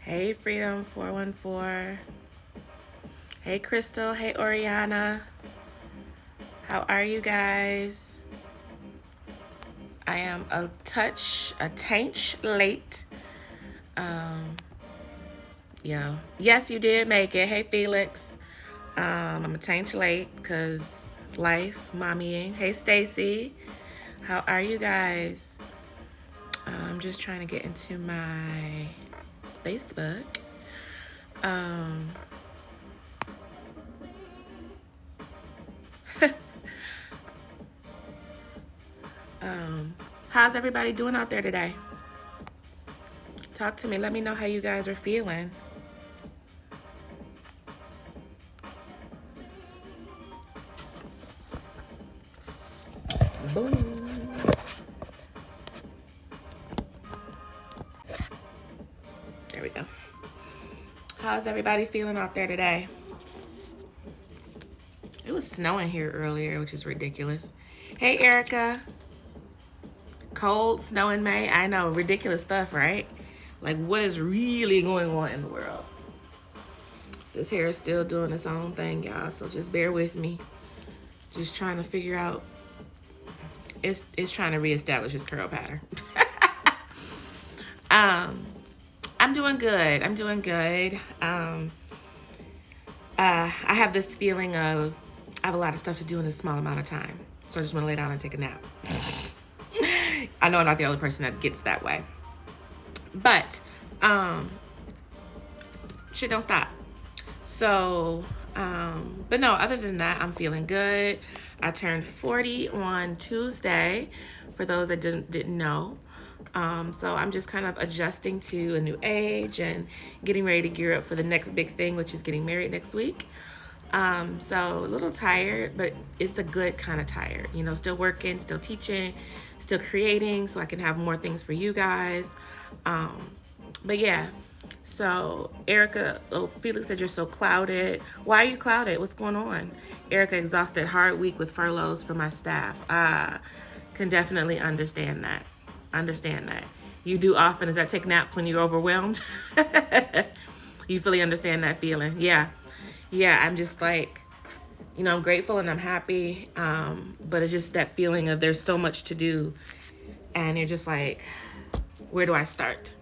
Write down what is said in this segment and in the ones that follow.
Hey, Freedom 414. Hey, Crystal. Hey, Oriana. How are you guys? I am a tainch late. Um, yeah. Yes, you did make it. Hey, Felix. I'm a tainch late because life, mommying. Hey, Stacy. How are you guys? I'm just trying to get into my Facebook. Um, how's everybody doing out there today? Talk to me. Let me know how you guys are feeling. Boom. There we go. How's everybody feeling out there today? It was snowing here earlier, which is ridiculous. Hey, Erica. Cold, snow in May. I know, ridiculous stuff, right? Like, what is really going on in the world? This hair is still doing its own thing, y'all, so just bear with me. Just trying to figure out. It's trying to reestablish its curl pattern. I'm doing good. I have this feeling of I have a lot of stuff to do in a small amount of time. So I just want to lay down and take a nap. I know I'm not the only person that gets that way. But shit don't stop. So, but no, other than that, I'm feeling good. I turned 40 on Tuesday, for those that didn't know. So I'm just kind of adjusting to a new age and getting ready to gear up for the next big thing, which is getting married next week. So a little tired, but it's a good kind of tired. You know, still working, still teaching, still creating, so I can have more things for you guys. But yeah. So Erica, Felix said you're so clouded. Why are you clouded? What's going on? Erica, exhausted, hard week with furloughs for my staff. Can definitely understand that. You do often, is that take naps when you're overwhelmed? You fully understand that feeling. Yeah, I'm just like, I'm grateful and I'm happy, but it's just that feeling of there's so much to do and you're just like, where do I start?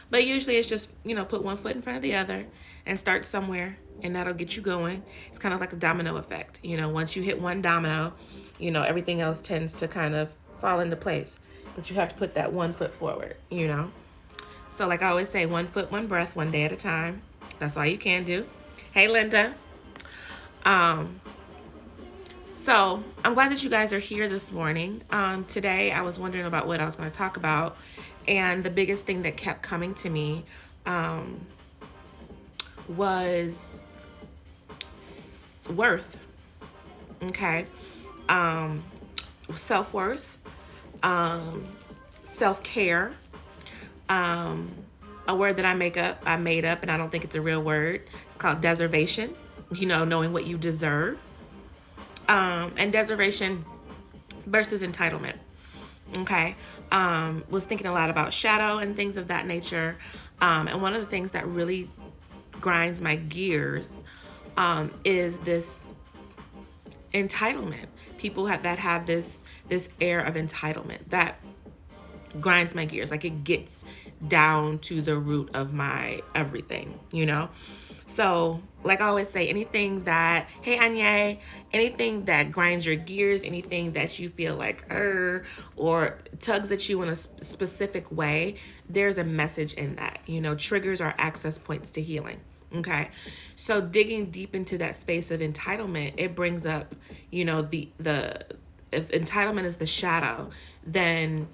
But usually it's just, put one foot in front of the other and start somewhere, and that'll get you going. It's kind of like a domino effect. Once you hit one domino, everything else tends to kind of fall into place. But you have to put that one foot forward, So like I always say, one foot, one breath, one day at a time. That's all you can do. Hey, Linda. So I'm glad that you guys are here this morning. Today I was wondering about what I was going to talk about. And the biggest thing that kept coming to me was worth. Okay. Self-worth, self-care, a word that I made up, and I don't think it's a real word. It's called deservation, knowing what you deserve, and deservation versus entitlement. Okay. Was thinking a lot about shadow and things of that nature. And one of the things that really grinds my gears is this entitlement. People that have this air of entitlement that grinds my gears. Like, it gets down to the root of my everything, So, like I always say, anything that, hey, Anya, anything that grinds your gears, anything that you feel like, or tugs at you in a specific way, there's a message in that. Triggers are access points to healing. Okay. So digging deep into that space of entitlement, it brings up, if entitlement is the shadow, then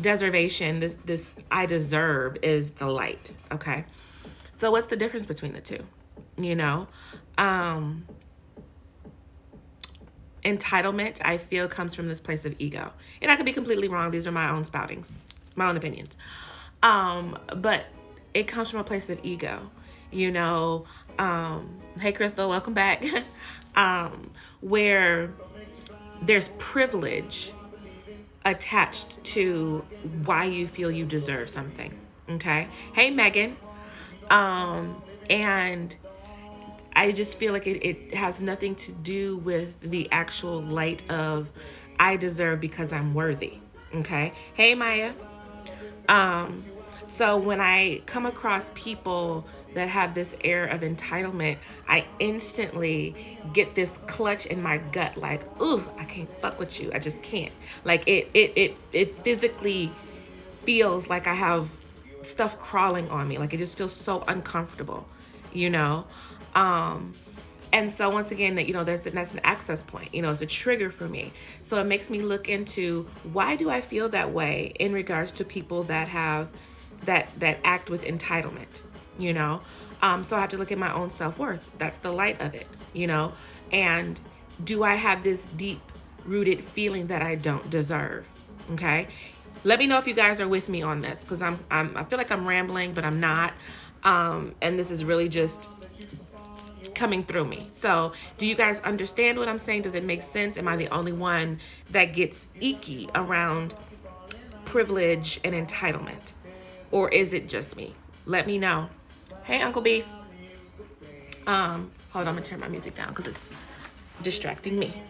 deservation, this I deserve, is the light. Okay. So what's the difference between the two? Entitlement, I feel, comes from this place of ego. And I could be completely wrong. These are my own spoutings, my own opinions. But it comes from a place of ego. Hey, Crystal, welcome back. Where there's privilege attached to why you feel you deserve something. Okay. Hey, Megan. And I just feel like it has nothing to do with the actual light of I deserve because I'm worthy. Okay. Hey, Maya. Um, so when I come across people that have this air of entitlement, I instantly get this clutch in my gut, like, ooh, I can't fuck with you. I just can't. Like it physically feels like I have stuff crawling on me. Like it just feels so uncomfortable, you know? Um, and so once again, that's an access point, it's a trigger for me. So it makes me look into why do I feel that way in regards to people that have that act with entitlement, you know? So I have to look at my own self-worth. That's the light of it, and do I have this deep rooted feeling that I don't deserve? Okay. Let me know if you guys are with me on this, because I feel like I'm rambling, but I'm not. And this is really just coming through me. So do you guys understand what I'm saying? Does it make sense? Am I the only one that gets icky around privilege and entitlement? Or is it just me? Let me know. Hey, Uncle Beef. Hold on, I'm gonna turn my music down because it's distracting me.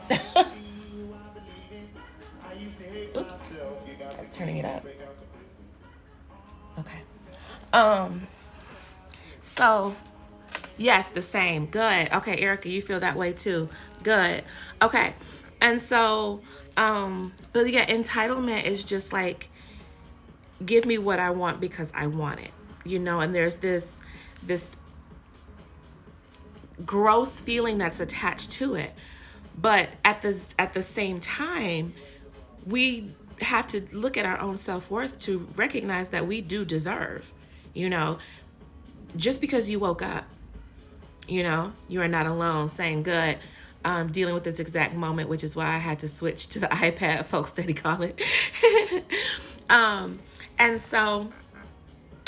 Oops. That's turning it up. Okay. So yes, the same. Good. Okay, Erica, you feel that way too. Good. Okay. And so, but yeah, entitlement is just like, give me what I want because I want it, and there's this gross feeling that's attached to it. But at the same time, we have to look at our own self-worth to recognize that we do deserve, just because you woke up, you are not alone. Saying good. Dealing with this exact moment, which is why I had to switch to the iPad, folks steady call it. And so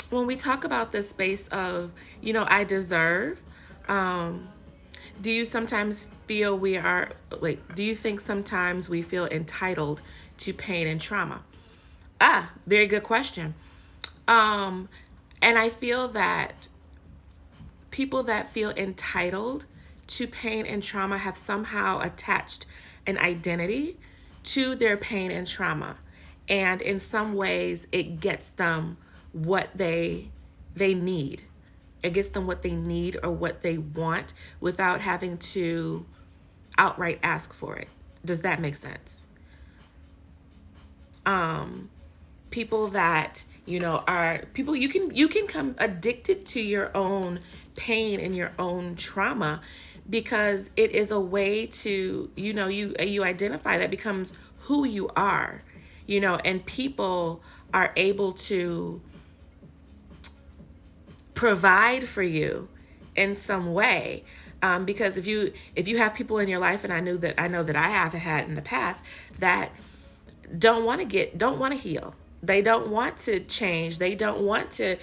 when we talk about this space of, I deserve, do you sometimes feel do you think sometimes we feel entitled to pain and trauma? Very good question. And I feel that people that feel entitled to pain and trauma have somehow attached an identity to their pain and trauma. And in some ways, it gets them what they need. It gets them what they need or what they want without having to outright ask for it. Does that make sense? People that, are people you can come addicted to your own pain and your own trauma, because it is a way to, you identify, that becomes who you are, and people are able to provide for you in some way. Because if you have people in your life, and I know that I have had in the past, that don't want to heal. They don't want to change. They don't want to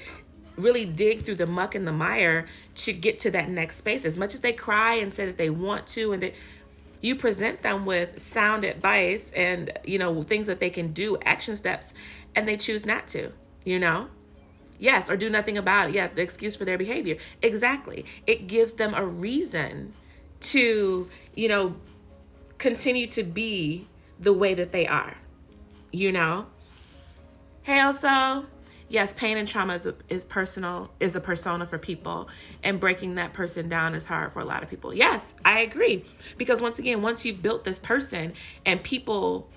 really dig through the muck and the mire to get to that next space. As much as they cry and say that they want to, and you present them with sound advice and, things that they can do, action steps, and they choose not to, Yes, or do nothing about it. Yeah, the excuse for their behavior. Exactly. It gives them a reason to, continue to be the way that they are, Hey, also, yes, pain and trauma is a persona for people, and breaking that person down is hard for a lot of people. Yes, I agree. Because once you've built this person and people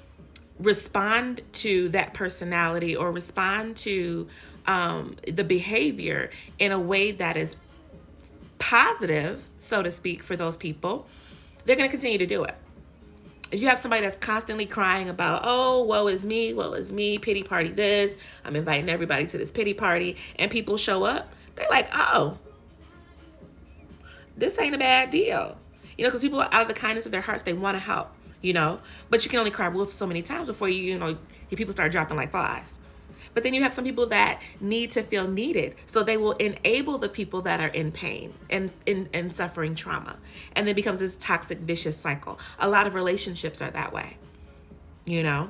respond to that personality or respond to the behavior in a way that is positive, so to speak, for those people, they're going to continue to do it. If you have somebody that's constantly crying about, oh, woe is me, pity party this, I'm inviting everybody to this pity party, and people show up, they're like, oh, this ain't a bad deal. Because people, out of the kindness of their hearts, they want to help, but you can only cry wolf so many times before people start dropping like flies. But then you have some people that need to feel needed. So they will enable the people that are in pain and suffering trauma. And then becomes this toxic, vicious cycle. A lot of relationships are that way. When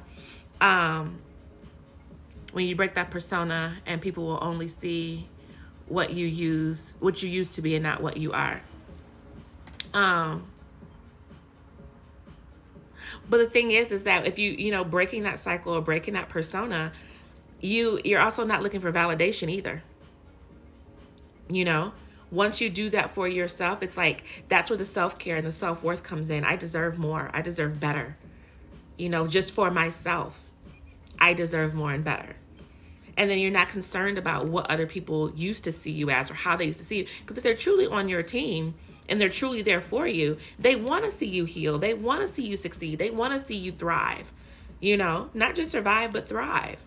you break that persona and people will only see what you used to be and not what you are. But the thing is that if you breaking that cycle or breaking that persona, you're also not looking for validation either. Once you do that for yourself, it's like that's where the self-care and the self-worth comes in. I deserve more. I deserve better. Just for myself, I deserve more and better. And then you're not concerned about what other people used to see you as or how they used to see you. Because if they're truly on your team and they're truly there for you, they want to see you heal. They want to see you succeed. They want to see you thrive. Not just survive, but thrive.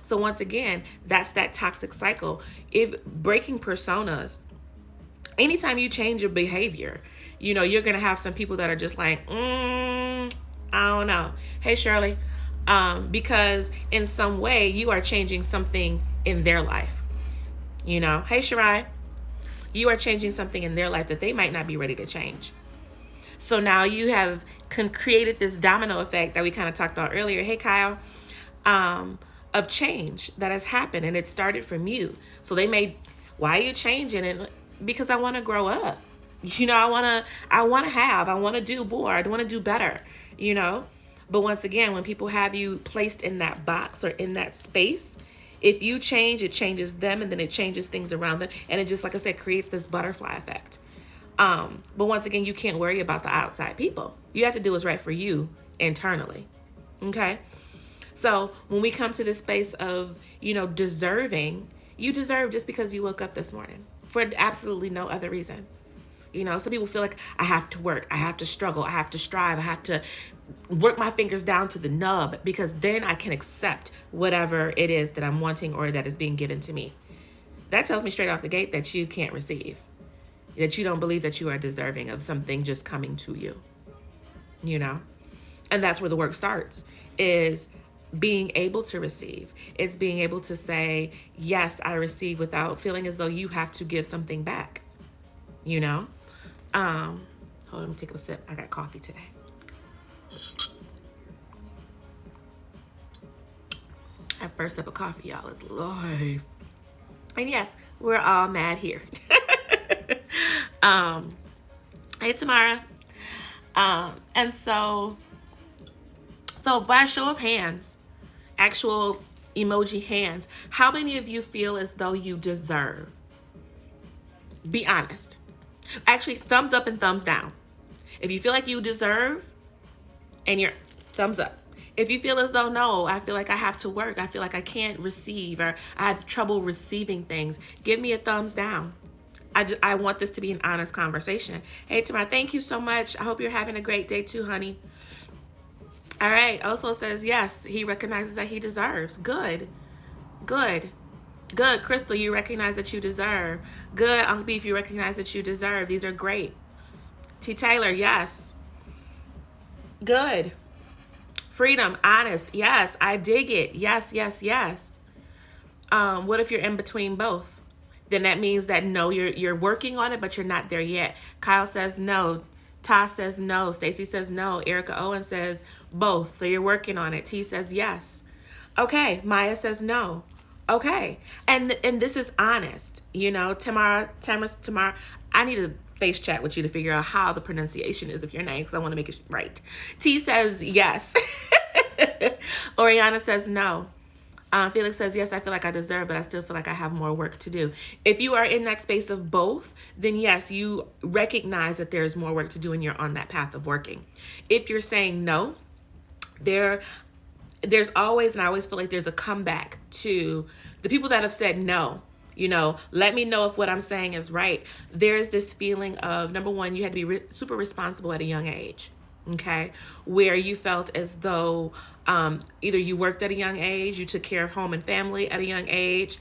So once again, that's that toxic cycle. If breaking personas, anytime you change your behavior, you're going to have some people that are just like, I don't know. Hey, Shirley. Because in some way you are changing something in their life. Hey, Shirai, you are changing something in their life that they might not be ready to change. So now you have created this domino effect that we kind of talked about earlier. Hey, Kyle, of change that has happened, and it started from you. So why are you changing? And because I want to grow up. I want to do more. I want to do better. But once again, when people have you placed in that box or in that space, if you change, it changes them, and then it changes things around them. And it just, like I said, creates this butterfly effect. But once again, you can't worry about the outside people. You have to do what's right for you internally. Okay? So when we come to this space of, deserving, you deserve just because you woke up this morning for absolutely no other reason. Some people feel like I have to work, I have to struggle, I have to strive, I have to work my fingers down to the nub because then I can accept whatever it is that I'm wanting or that is being given to me. That tells me straight off the gate that you can't receive, that you don't believe that you are deserving of something just coming to you, and that's where the work starts, is being able to receive. It's being able to say, yes, I receive, without feeling as though you have to give something back, Hold on, let me take a sip. I got coffee today. That first sip of coffee, y'all, is life. And yes, we're all mad here. Hey, Tamara. And so by show of hands, actual emoji hands, how many of you feel as though you deserve? Be honest. Actually, thumbs up and thumbs down. If you feel like you deserve, and your thumbs up. If you feel as though, no, I feel like I have to work, I feel like I can't receive, or I have trouble receiving things, give me a thumbs down. I want this to be an honest conversation. Hey, Tamara, thank you so much. I hope you're having a great day too, honey. All right. Also says, yes, he recognizes that he deserves. Good. Crystal, you recognize that you deserve. Good, Uncle Beef, you recognize that you deserve. These are great. T. Taylor, yes. Good. Freedom, honest. Yes, I dig it. Yes. What if you're in between both? Then that means that no, you're working on it, but you're not there yet. Kyle says no. Ta says no. Stacy says no. Erica Owen says both. So you're working on it. T says yes. Okay. Maya says no. Okay. And this is honest. Tamara, I need to face chat with you to figure out how the pronunciation is of your name, because I want to make it right. T says yes. Oriana says no. Felix says, yes, I feel like I deserve, but I still feel like I have more work to do. If you are in that space of both, then yes, you recognize that there's more work to do and you're on that path of working. If you're saying no, there's always, and I always feel like there's a comeback to the people that have said no. Let me know if what I'm saying is right. There's this feeling of, number one, you had to be super responsible at a young age. Okay, where you felt as though either you worked at a young age, you took care of home and family at a young age.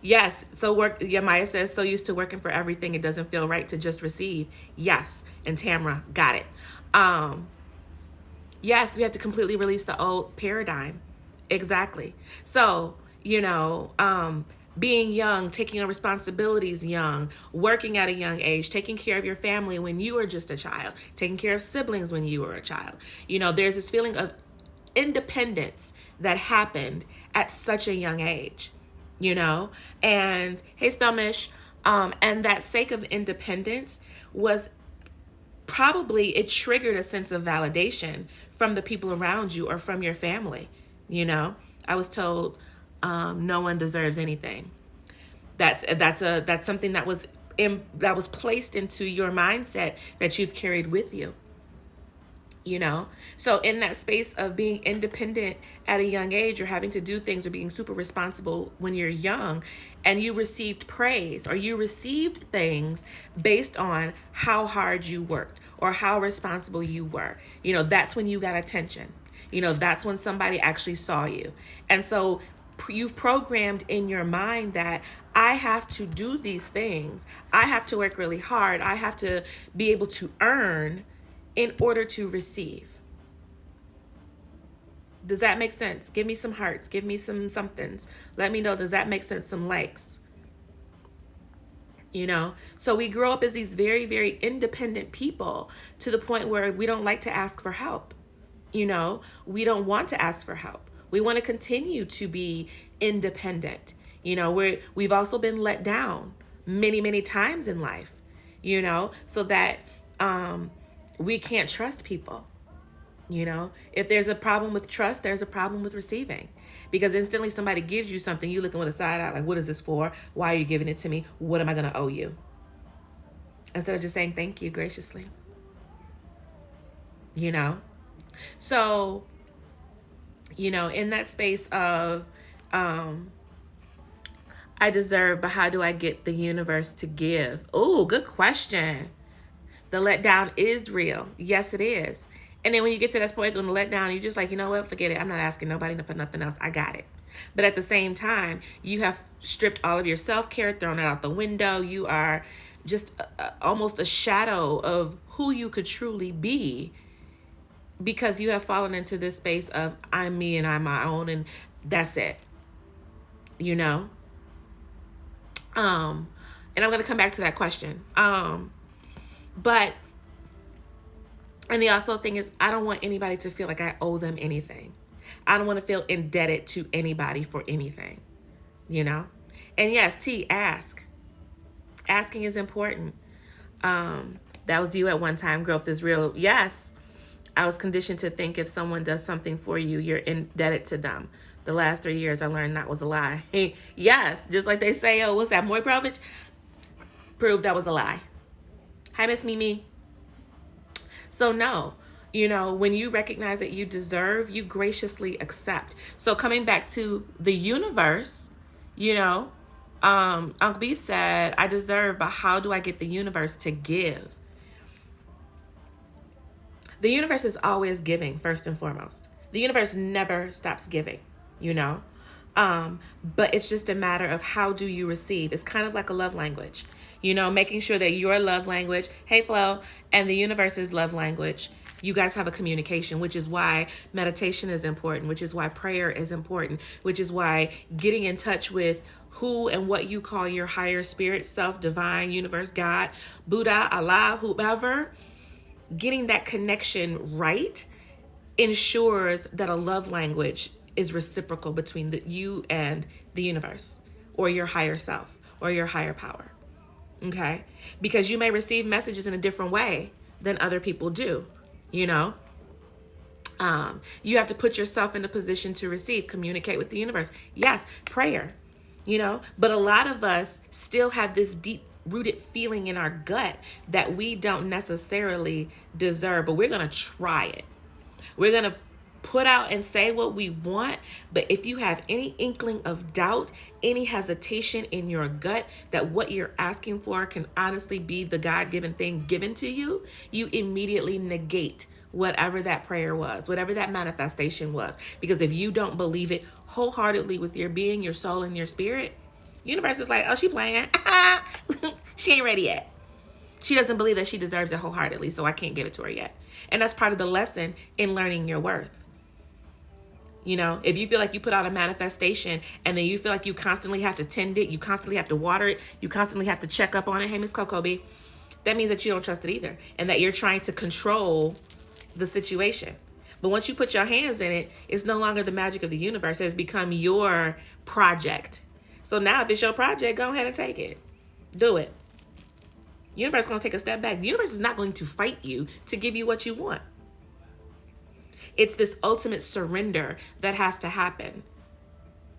Yes, so work. Yeah, Maya says, so used to working for everything, it doesn't feel right to just receive. Yes, and Tamara got it. Yes, we have to completely release the old paradigm. Exactly. So, being young, taking on responsibilities young, working at a young age, taking care of your family when you were just a child, taking care of siblings when you were a child. There's this feeling of independence that happened at such a young age. you know? And hey, Spellmish, and that sake of independence was probably, it triggered a sense of validation from the people around you or from your family, you know? I was told no one deserves anything. That's something that was that was placed into your mindset that you've carried with you, you know. So in that space of being independent at a young age, or having to do things, or being super responsible when you're young, and you received praise, or you received things based on how hard you worked or how responsible you were, you know, that's when you got attention. You know, that's when somebody actually saw you. And so you've programmed in your mind that I have to do these things, I have to work really hard, I have to be able to earn in order to receive. Does that make sense? Give me some hearts, give me some somethings. Let me know, does that make sense? Some likes. You know, so we grow up as these very, very independent people, to the point where we don't like to ask for help. You know, we don't want to ask for help. We want to continue to be independent. You know, we've also been let down many, many times in life, you know, so that we can't trust people. You know, if there's a problem with trust, there's a problem with receiving. Because instantly somebody gives you something, you looking with a side eye like, what is this for? Why are you giving it to me? What am I going to owe you? Instead of just saying thank you graciously. You know? So, you know, in that space of I deserve, but how do I get the universe to give? Oh, good question. The letdown is real. Yes, it is. And then when you get to that point on the letdown, you're just like, you know what? Forget it. I'm not asking nobody for nothing else. I got it. But at the same time, you have stripped all of your self-care, thrown it out the window. You are just almost a shadow of who you could truly be, because you have fallen into this space of I'm me and I'm my own, and that's it. You know? And I'm going to come back to that question. But, and the also thing is, I don't want anybody to feel like I owe them anything. I don't want to feel indebted to anybody for anything, you know? And yes, T, ask. Asking is important. That was you at one time, growth is real. Yes. I was conditioned to think if someone does something for you, you're indebted to them. The last 3 years, I learned that was a lie. Yes, just like they say, oh, what's that, Moy Provich? Proved that was a lie. Hi, Miss Mimi. So no, you know, when you recognize that you deserve, you graciously accept. So coming back to the universe, you know, Uncle Beef said, I deserve, but how do I get the universe to give? The universe is always giving, first and foremost. The universe never stops giving, you know? But it's just a matter of how do you receive. It's kind of like a love language, you know, making sure that your love language, hey Flo, and the universe's love language, you guys have a communication, which is why meditation is important, which is why prayer is important, which is why getting in touch with who and what you call your higher spirit, self, divine, universe, God, Buddha, Allah, whoever, getting that connection right ensures that a love language is reciprocal between you and the universe, or your higher self, or your higher power. Okay? Because you may receive messages in a different way than other people do, you know? You have to put yourself in a position to receive, communicate with the universe. Yes, prayer, you know? But a lot of us still have this deep rooted feeling in our gut that we don't necessarily deserve, but we're going to try it. We're going to put out and say what we want. But if you have any inkling of doubt, any hesitation in your gut that what you're asking for can honestly be the God-given thing given to you, you immediately negate whatever that prayer was, whatever that manifestation was. Because if you don't believe it wholeheartedly with your being, your soul, and your spirit, universe is like, oh, she playing. She ain't ready yet. She doesn't believe that she deserves it wholeheartedly, so I can't give it to her yet. And that's part of the lesson in learning your worth. You know, if you feel like you put out a manifestation and then you feel like you constantly have to tend it, you constantly have to water it, you constantly have to check up on it, hey, Miss Coco B, that means that you don't trust it either, and that you're trying to control the situation. But once you put your hands in it, it's no longer the magic of the universe. It has become your project. So now if it's your project, go ahead and take it. Do it. Universe is going to take a step back. The universe is not going to fight you to give you what you want. It's this ultimate surrender that has to happen.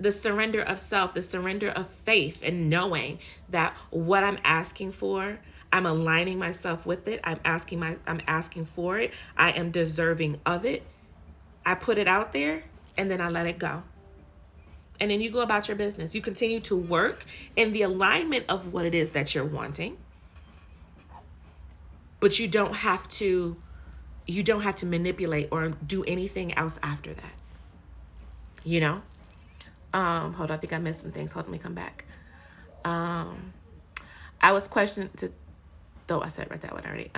The surrender of self, the surrender of faith, and knowing that what I'm asking for, I'm aligning myself with it. I'm asking for it. I am deserving of it. I put it out there and then I let it go. And then you go about your business. You continue to work in the alignment of what it is that you're wanting. But you don't have to manipulate or do anything else after that. You know? Hold on, I think I missed some things. Hold on, let me come back. I was questioned to, though I said right that one already.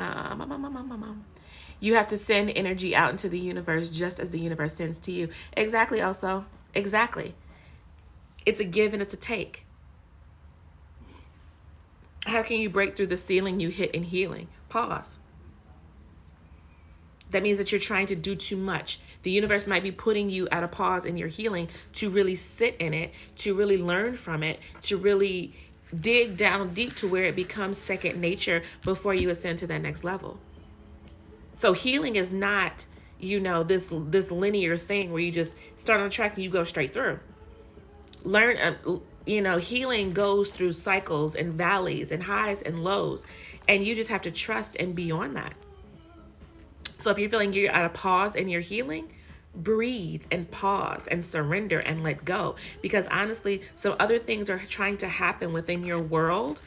You have to send energy out into the universe just as the universe sends to you. Exactly, also. Exactly. It's a give and it's a take. How can you break through the ceiling you hit in healing? Pause. That means that you're trying to do too much. The universe might be putting you at a pause in your healing to really sit in it, to really learn from it, to really dig down deep to where it becomes second nature before you ascend to that next level. So healing is not, this linear thing where you just start on a track and you go straight through. Healing goes through cycles and valleys and highs and lows, and you just have to trust and be on that. So if you're feeling you're at a pause in your healing, breathe and pause and surrender and let go. Because honestly, some other things are trying to happen within your world.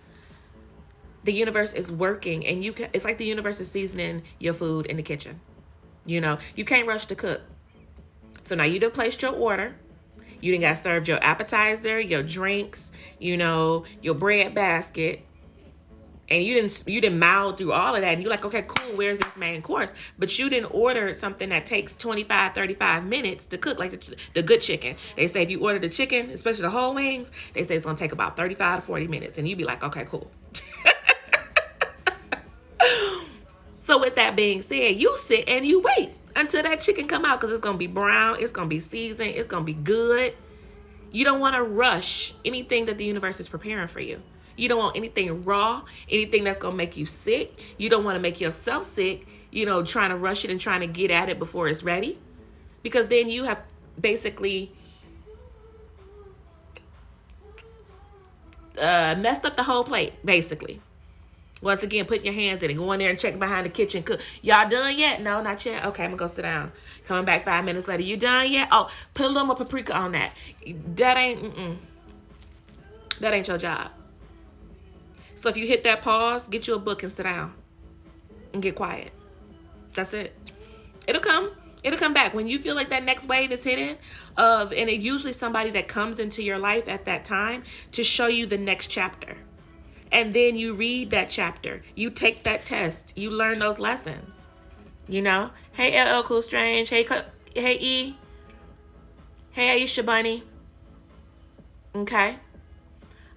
The universe is working, and it's like the universe is seasoning your food in the kitchen. You can't rush to cook. So now you done placed your order. You done got served your appetizer, your drinks, your bread basket. And you didn't mouth through all of that. And you're like, okay, cool, where's this main course? But you didn't order something that takes 25, 35 minutes to cook, like the good chicken. They say if you order the chicken, especially the whole wings, they say it's going to take about 35 to 40 minutes. And you'd be like, okay, cool. So with that being said, you sit and you wait until that chicken come out, because it's going to be brown, it's going to be seasoned, it's going to be good. You don't want to rush anything that the universe is preparing for you. You don't want anything raw, anything that's going to make you sick. You don't want to make yourself sick, trying to rush it and trying to get at it before it's ready. Because then you have basically messed up the whole plate, basically. Once again, putting your hands in it. Go in there and check behind the kitchen. Cook. Y'all done yet? No, not yet. Okay, I'm going to go sit down. Coming back 5 minutes later. You done yet? Oh, put a little more paprika on that. That ain't your job. So if you hit that pause, get you a book and sit down and get quiet. That's it. It'll come. It'll come back. When you feel like that next wave is hitting, and it's usually somebody that comes into your life at that time to show you the next chapter. And then you read that chapter. You take that test. You learn those lessons. Hey, LL Cool Strange. Hey, E. Hey, Aisha Bunny. Okay.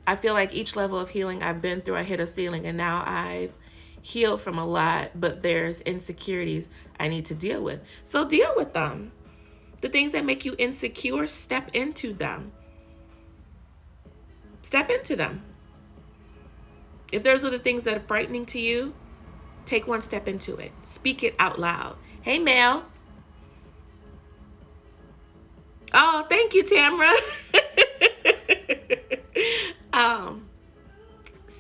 I feel like each level of healing I've been through, I hit a ceiling, and now I've healed from a lot, but there's insecurities I need to deal with. So deal with them. The things that make you insecure, step into them. Step into them. If those are the things that are frightening to you, take one step into it. Speak it out loud. Hey, Mel. Oh, thank you, Tamra.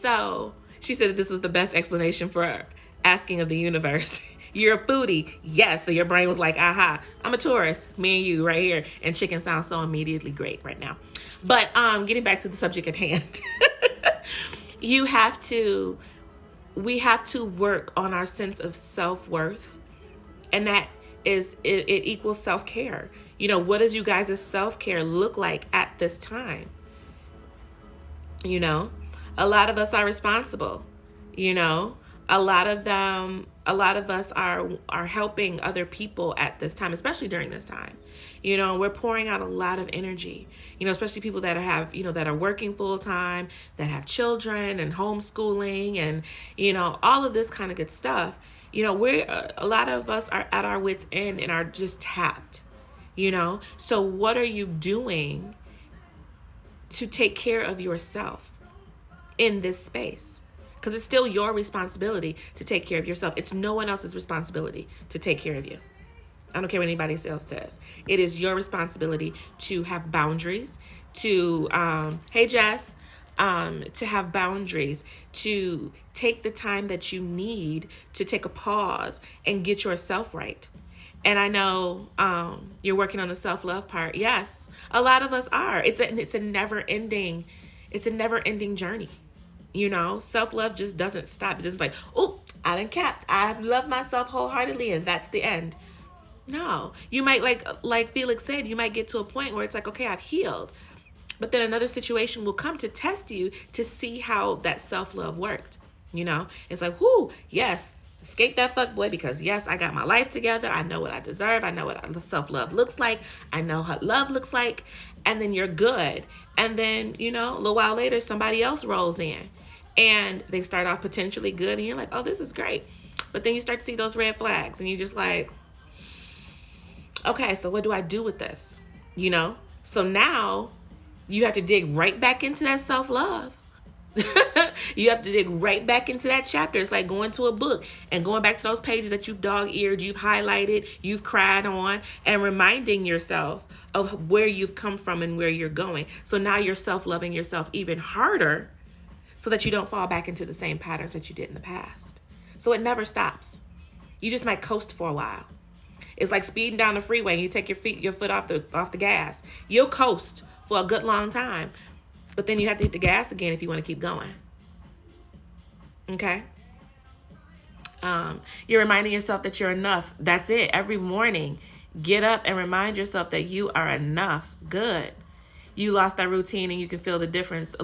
So she said that this was the best explanation for asking of the universe. You're a foodie. Yes. So your brain was like, aha, I'm a tourist. Me and you right here. And chicken sounds so immediately great right now. But getting back to the subject at hand. We have to work on our sense of self-worth. And that is, it equals self-care. What does you guys' self-care look like at this time? A lot of us are responsible. A lot of us are helping other people at this time, especially during this time. We're pouring out a lot of energy, especially people that have, that are working full time, that have children and homeschooling and, all of this kind of good stuff. A lot of us are at our wits' end and are just tapped, So what are you doing to take care of yourself in this space, because it's still your responsibility to take care of yourself. It's no one else's responsibility to take care of you. I don't care what anybody else says. It is your responsibility to have boundaries, to, hey Jess, to have boundaries, to take the time that you need to take a pause and get yourself right. And I know you're working on the self-love part. Yes, a lot of us are. It's a never-ending journey. You know, self-love just doesn't stop. It's just like, oh, I done capped. I love myself wholeheartedly, and that's the end. No, you might, like Felix said, you might get to a point where it's like, okay, I've healed. But then another situation will come to test you to see how that self-love worked. You know, it's like, whoo, yes, escape that fuck boy, because yes, I got my life together. I know what I deserve. I know what self-love looks like. I know what love looks like. And then you're good. And then, you know, a little while later, somebody else rolls in and they start off potentially good. And you're like, oh, this is great. But then you start to see those red flags and you're just like, okay, so what do I do with this? You know? So now you have to dig right back into that self-love. You have to dig right back into that chapter. It's like going to a book and going back to those pages that you've dog-eared, you've highlighted, you've cried on, and reminding yourself of where you've come from and where you're going. So now you're self-loving yourself even harder so that you don't fall back into the same patterns that you did in the past. So it never stops. You just might coast for a while. It's like speeding down the freeway and you take your foot off the gas. You'll coast for a good long time, but then you have to hit the gas again if you want to keep going. Okay? You're reminding yourself that you're enough. That's it. Every morning, get up and remind yourself that you are enough. Good. You lost that routine and you can feel the difference.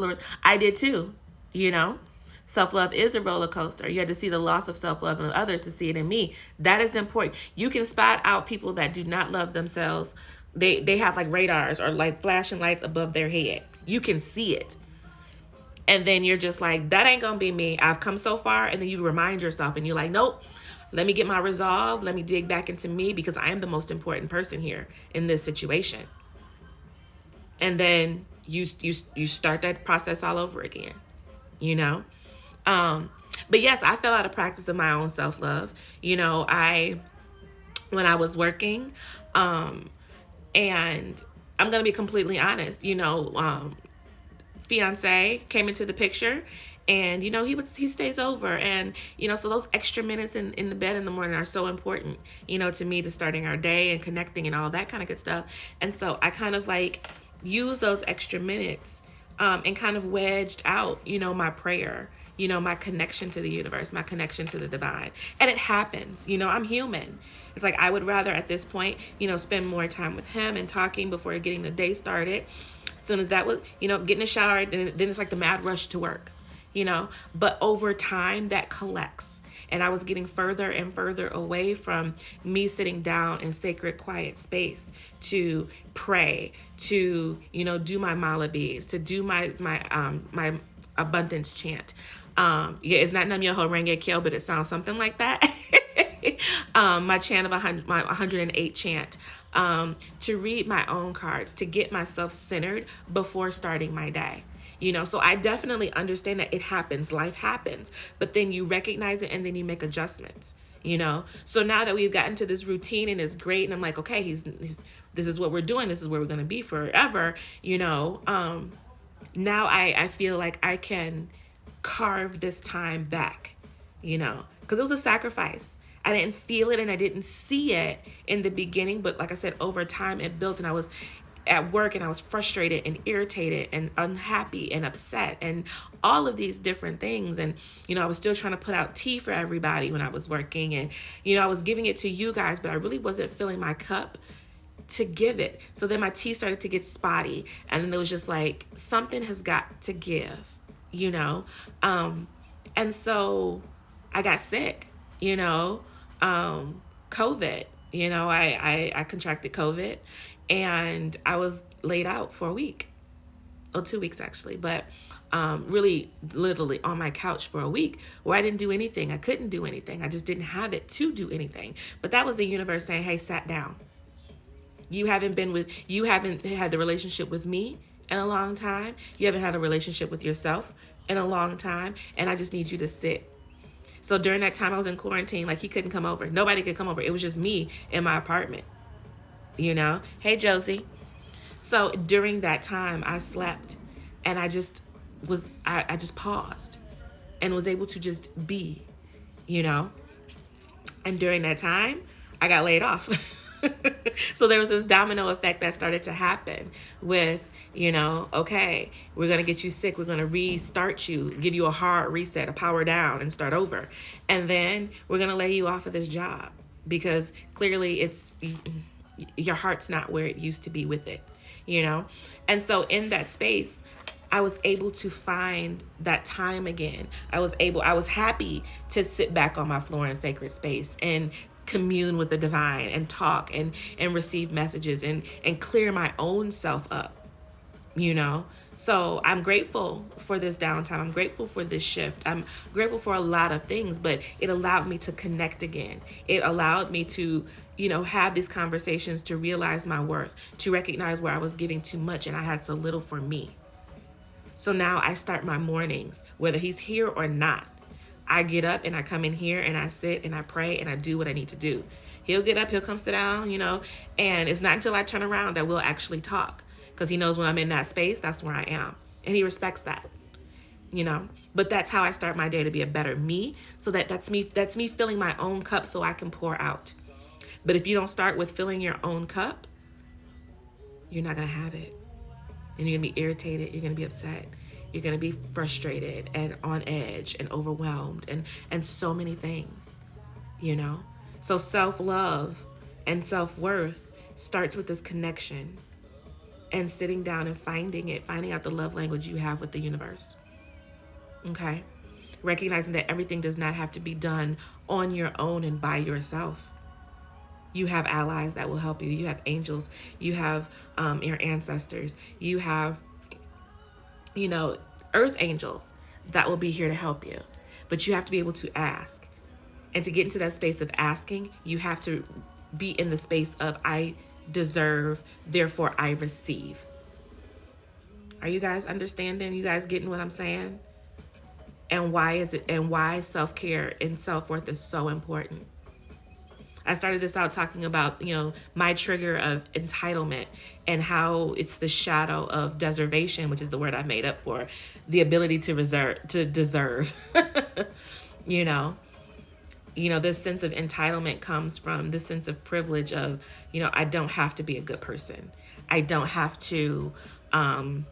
I did too, you know? Self-love is a roller coaster. You had to see the loss of self-love in others to see it in me. That is important. You can spot out people that do not love themselves. They have like radars or like flashing lights above their head. You can see it. And then you're just like, that ain't gonna be me. I've come so far. And then you remind yourself and you're like, nope, let me get my resolve. Let me dig back into me because I am the most important person here in this situation. And then you start that process all over again, you know? But yes, I fell out of practice of my own self-love. You know, when I was working, and I'm going to be completely honest, you know, fiance came into the picture and, you know, he stays over and, you know, so those extra minutes in the bed in the morning are so important, you know, to me, to starting our day and connecting and all that kind of good stuff. And so I kind of like use those extra minutes, and kind of wedged out, you know, my prayer, you know, my connection to the universe, my connection to the divine. And it happens, you know, I'm human. It's like, I would rather at this point, you know, spend more time with him and talking before getting the day started. As soon as that was, you know, getting a shower, and then it's like the mad rush to work, you know, but over time that collects. And I was getting further and further away from me sitting down in sacred, quiet space to pray, to, you know, do my mala beads, to do my abundance chant. Yeah, it's not Nam Yoho Renge Kyo, but it sounds something like that. My chant of my 108 chant, to read my own cards, to get myself centered before starting my day. You know, so I definitely understand that it happens, life happens, but then you recognize it and then you make adjustments, you know? So now that we've gotten to this routine and it's great, and I'm like, okay, this is what we're doing. This is where we're going to be forever. You know, now I feel like I can carve this time back, you know, because it was a sacrifice. I didn't feel it and I didn't see it in the beginning, but like I said, over time it built, and I was at work and I was frustrated and irritated and unhappy and upset and all of these different things. And, you know, I was still trying to put out tea for everybody when I was working, and, you know, I was giving it to you guys, but I really wasn't filling my cup to give it. So then my tea started to get spotty, and then it was just like, something has got to give, you know? And so I got sick, you know, COVID, you know, I contracted COVID. And I was laid out for a week, or 2 weeks actually, but really literally on my couch for a week where I didn't do anything. I couldn't do anything. I just didn't have it to do anything. But that was the universe saying, hey, sat down. You haven't had the relationship with me in a long time. You haven't had a relationship with yourself in a long time. And I just need you to sit. So during that time I was in quarantine, like he couldn't come over. Nobody could come over. It was just me in my apartment. You know? Hey, Josie. So during that time I slept and I just paused and was able to just be, you know? And during that time, I got laid off. So there was this domino effect that started to happen with, you know, okay, we're going to get you sick. We're going to restart you, give you a hard reset, a power down and start over. And then we're going to lay you off of this job because clearly your heart's not where it used to be with it, you know? And so in that space, I was able to find that time again. I was happy to sit back on my floor in sacred space and commune with the divine and talk and receive messages and clear my own self up, you know? So I'm grateful for this downtime. I'm grateful for this shift. I'm grateful for a lot of things, but it allowed me to connect again. It allowed me to, you know, have these conversations, to realize my worth, to recognize where I was giving too much and I had so little for me. So now I start my mornings, whether he's here or not. I get up and I come in here and I sit and I pray and I do what I need to do. He'll get up, he'll come sit down, you know, and it's not until I turn around that we'll actually talk because he knows when I'm in that space, that's where I am. And he respects that, you know, but that's how I start my day to be a better me. So that's me filling my own cup so I can pour out. But if you don't start with filling your own cup, you're not going to have it. And you're going to be irritated. You're going to be upset. You're going to be frustrated and on edge and overwhelmed and so many things, you know? So self-love and self-worth starts with this connection and sitting down and finding out the love language you have with the universe, okay? Recognizing that everything does not have to be done on your own and by yourself. You have allies that will help you. You have angels. You have your ancestors. You have, you know, earth angels that will be here to help you. But you have to be able to ask. And to get into that space of asking, you have to be in the space of I deserve, therefore I receive. Are you guys understanding? You guys getting what I'm saying? And why self-care and self-worth is so important. I started this out talking about, you know, my trigger of entitlement and how it's the shadow of deservation, which is the word I've made up for the ability to deserve, you know, this sense of entitlement comes from this sense of privilege of, you know, I don't have to be a good person. I don't have to, I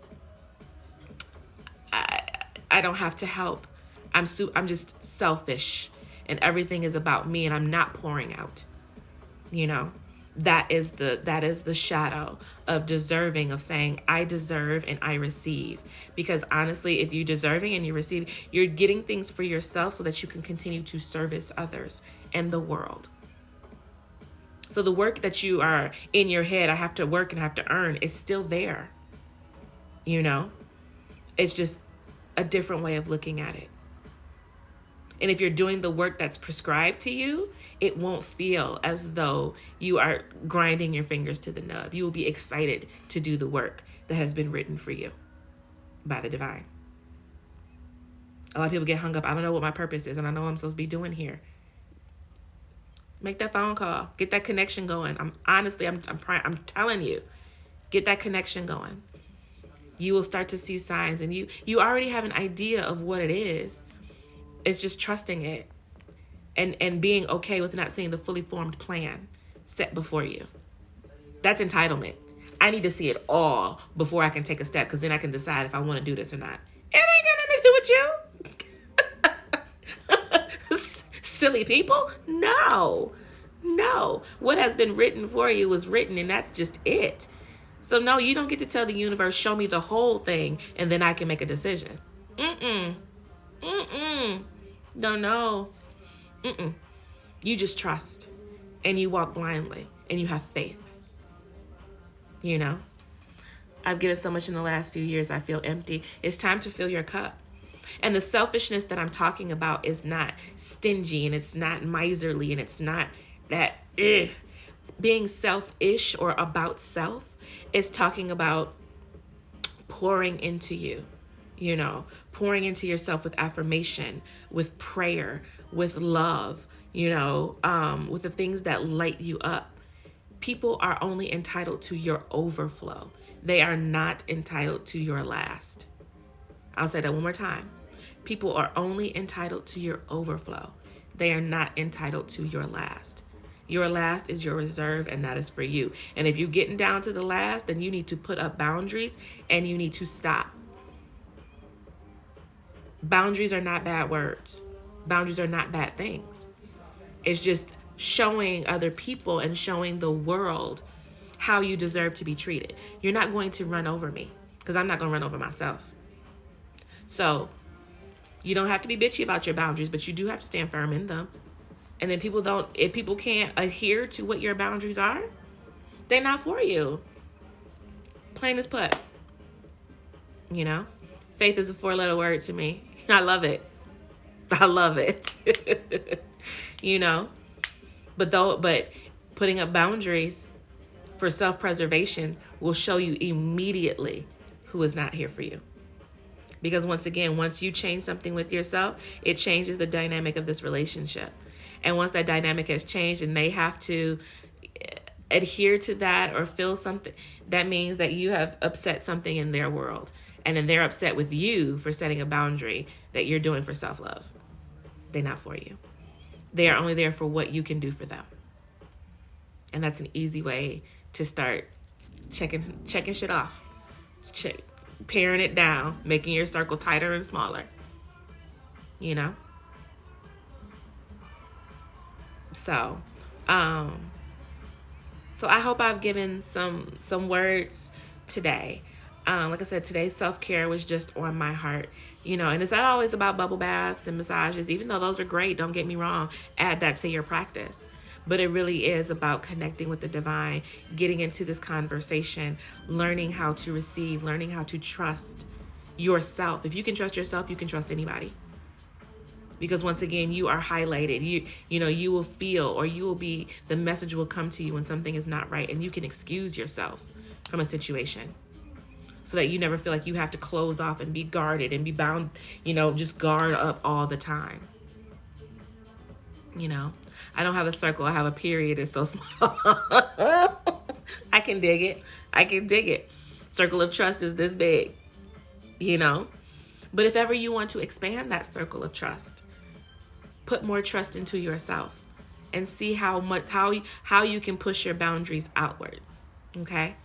don't have to help. I'm just selfish. And everything is about me and I'm not pouring out, you know, that is the shadow of deserving, of saying I deserve and I receive. Because honestly, if you're deserving and you receive, you're getting things for yourself so that you can continue to service others and the world. So the work that you are in your head, I have to work and I have to earn, is still there, you know, it's just a different way of looking at it. And if you're doing the work that's prescribed to you, it won't feel as though you are grinding your fingers to the nub. You will be excited to do the work that has been written for you by the divine. A lot of people get hung up. I don't know what my purpose is, and I know what I'm supposed to be doing here. Make that phone call. Get that connection going. I'm telling you, get that connection going. You will start to see signs, and you already have an idea of what it is. It's just trusting it and being okay with not seeing the fully formed plan set before you. That's entitlement. I need to see it all before I can take a step, because then I can decide if I want to do this or not. It ain't got nothing to do with you. Silly people. No. What has been written for you was written, and that's just it. So no, you don't get to tell the universe, show me the whole thing, and then I can make a decision. No. You just trust and you walk blindly and you have faith. You know, I've given so much in the last few years. I feel empty. It's time to fill your cup. And the selfishness that I'm talking about is not stingy, and it's not miserly, and it's not that being selfish or about self. Is talking about pouring into you, pouring into yourself with affirmation, with prayer, with love, with the things that light you up. People are only entitled to your overflow. They are not entitled to your last. I'll say that one more time. People are only entitled to your overflow. They are not entitled to your last. Your last is your reserve, and that is for you. And if you're getting down to the last, then you need to put up boundaries and you need to stop. Boundaries are not bad words. Boundaries are not bad things. It's just showing other people and showing the world how you deserve to be treated. You're not going to run over me, because I'm not going to run over myself. So you don't have to be bitchy about your boundaries, but you do have to stand firm in them. And then if people can't adhere to what your boundaries are, they're not for you. Plain as put. Faith is a 4-letter word to me. I love it. I love it. But putting up boundaries for self-preservation will show you immediately who is not here for you. Because once you change something with yourself, it changes the dynamic of this relationship. And once that dynamic has changed and they have to adhere to that or feel something, that means that you have upset something in their world. And then they're upset with you for setting a boundary that you're doing for self-love. They're not for you. They are only there for what you can do for them. And that's an easy way to start checking shit off. Paring it down, making your circle tighter and smaller. So I hope I've given some words today. Like I said, today's self-care was just on my heart, and it's not always about bubble baths and massages, even though those are great. Don't get me wrong. Add that to your practice. But it really is about connecting with the divine, getting into this conversation, learning how to receive, learning how to trust yourself. If you can trust yourself, you can trust anybody. Because once again, you are highlighted. You will feel, or the message will come to you when something is not right, and you can excuse yourself from a situation so that you never feel like you have to close off and be guarded and be bound, just guard up all the time. I don't have a circle. I have a period. It's so small. I can dig it. Circle of trust is this big, But if ever you want to expand that circle of trust, put more trust into yourself and see how you can push your boundaries outward. Okay?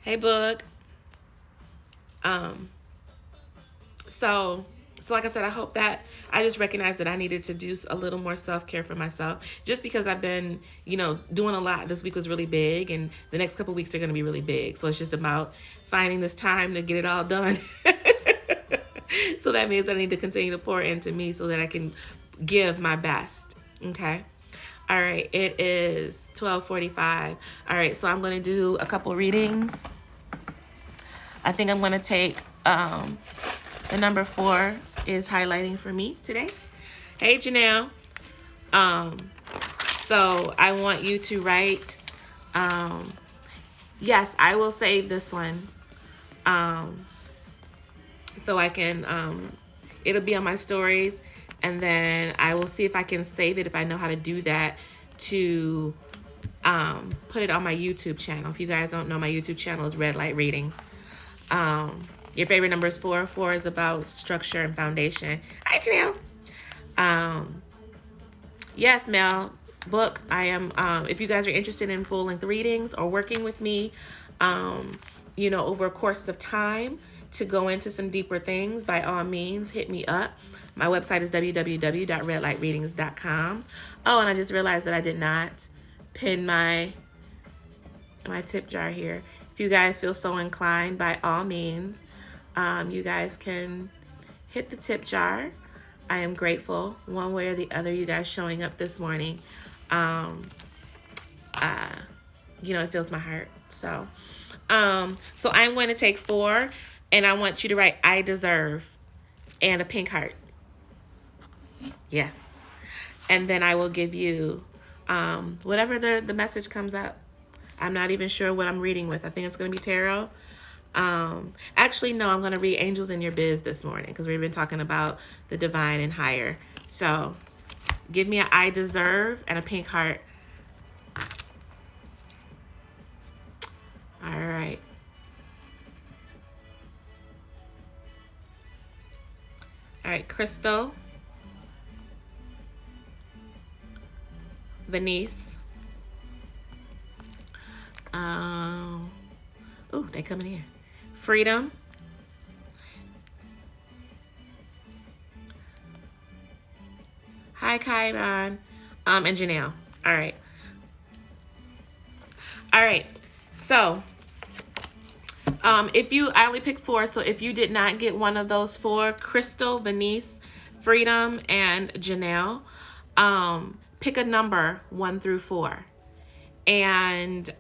Hey, book. So like I said, I hope that I just recognized that I needed to do a little more self-care for myself, just because I've been, doing a lot. This week was really big, and the next couple weeks are going to be really big. So it's just about finding this time to get it all done. So that means I need to continue to pour into me so that I can give my best. Okay. All right. It is 12:45. All right. So I'm going to do a couple readings. I think I'm going to take, the number 4 is highlighting for me today. Hey, Janelle. So I want you to write, yes, I will save this one. So I can, it'll be on my stories, and then I will see if I can save it, if I know how to do that, to put it on my YouTube channel. If you guys don't know, my YouTube channel is Red Light Readings. Your favorite number is 4. 4 is about structure and foundation. Hi, Janelle. Yes, Mel. Book. I am, if you guys are interested in full-length readings or working with me, over a course of time to go into some deeper things, by all means, hit me up. My website is www.redlightreadings.com. Oh, and I just realized that I did not pin my tip jar here. If you guys feel so inclined, by all means, you guys can hit the tip jar. I am grateful, one way or the other, you guys showing up this morning. It fills my heart. So I'm going to take 4, and I want you to write "I deserve" and a pink heart. Yes. And then I will give you whatever the message comes up. I'm not even sure what I'm reading with. I think it's going to be tarot. Actually, no, I'm going to read Angels in Your Biz this morning because we've been talking about the divine and higher. So give me an I deserve and a pink heart. All right. All right, Crystal, Venice. Oh, they come in here. Freedom. Hi, Kaiman. And Janelle. All right. All right. So, I only picked 4. So if you did not get one of those 4, Crystal, Venice, Freedom, and Janelle, pick a number 1 through 4 and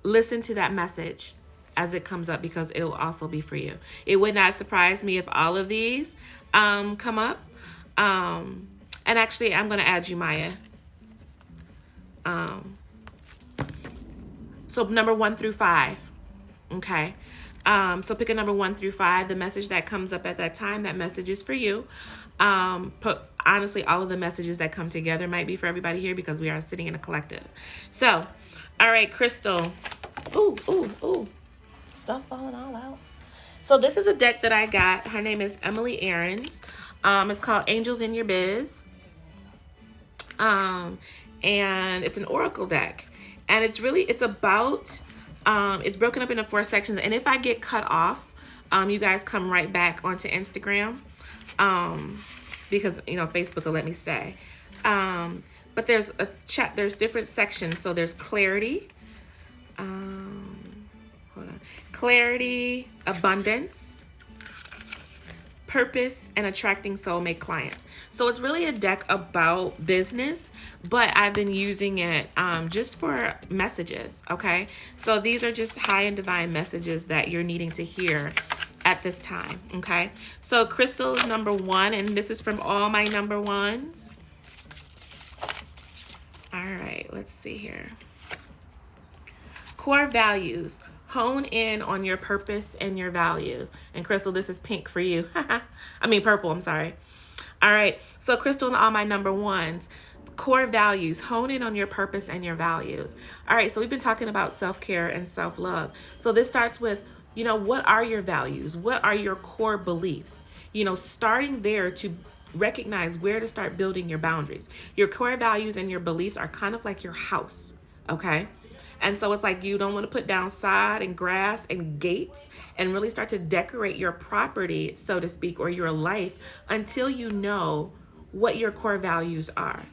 listen to that message as it comes up, because it will also be for you. It would not surprise me if all of these come up. And actually, I'm going to add you, Maya. So number 1 through 5. Okay. So pick a number 1 through 5. The message that comes up at that time, that message is for you. Honestly, all of the messages that come together might be for everybody here because we are sitting in a collective. So, all right, Crystal. Ooh. Stuff falling all out. So this is a deck that I got. Her name is Emily Aarons. It's called Angels in Your Biz. And it's an oracle deck. And it's about, it's broken up into 4 sections. And if I get cut off, you guys come right back onto Instagram. Because, Facebook will let me stay. But there's there's different sections. So there's clarity. Clarity, abundance, purpose, and attracting soulmate clients. So it's really a deck about business, but I've been using it just for messages, okay? So these are just high and divine messages that you're needing to hear at this time, okay? So Crystal is number 1, and this is from all my number 1s. All right, let's see here. Core values. Hone in on your purpose and your values. And Crystal, this is pink for you. I mean purple, I'm sorry. All right, so Crystal and all my number 1s. Core values. Hone in on your purpose and your values. All right, so we've been talking about self-care and self-love. So this starts with, what are your values? What are your core beliefs? Starting there to recognize where to start building your boundaries. Your core values and your beliefs are kind of like your house, okay? And so it's like you don't want to put down sod and grass and gates and really start to decorate your property, so to speak, or your life until you know what your core values are.